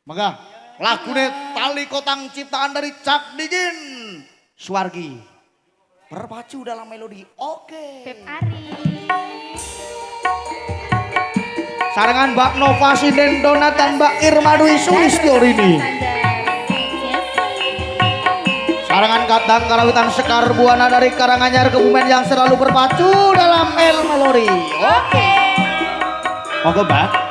Maka lagune Tali Kotang ciptaan dari Cak Dijin Suwargi berpacu dalam melodi. Oke. Beb Ari. Sarangan Mbak Nova Sinendona dan Mbak Irma Dwi Sulistyorini. Sarangan Kadang Karawitan Sekar Buana dari Karanganyar Kebumen yang selalu berpacu dalam melodi. Oke. Monggo Mbak.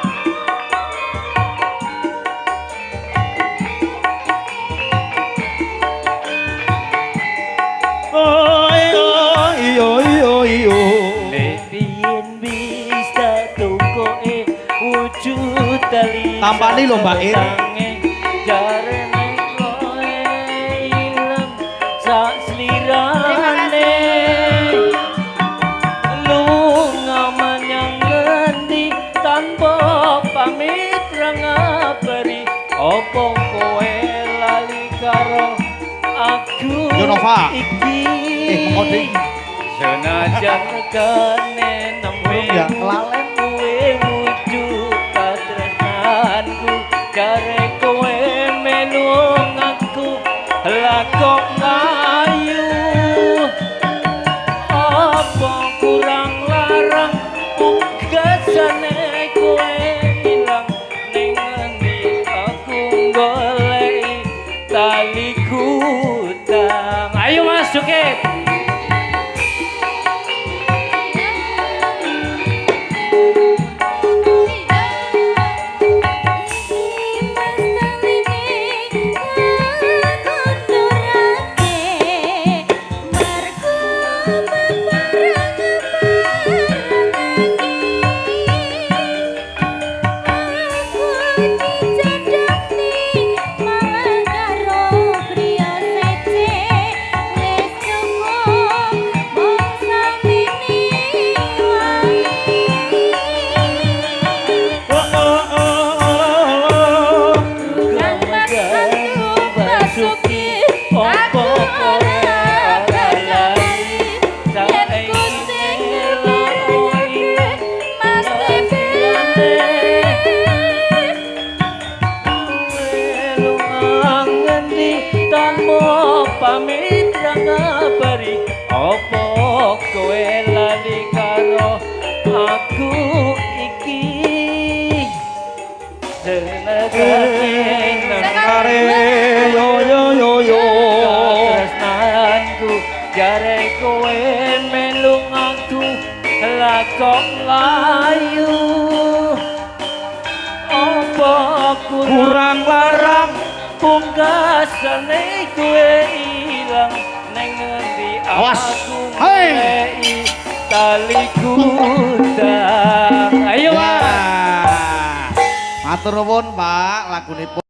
Tampani lho Mbak Ir. Opo kowe lali karo aku iki senajan regane nembe kelalen kowe wujud katresnanku jare kowe melu ngaku lah kok ngayu apa kurang larang ugasane kowe ilang ning ngendi aku golek tali kutang. Ayo masuk pamit ngabari opo kowe lali karo aku iki senengane yo yo yo yo tresnanku jare kowe melu aku lah kok layu opo kurang larang pungkasane kowe ilang neng ngendi aku ngei tali kutang. Ayo Pak. Matur nuwun Pak, lagunipun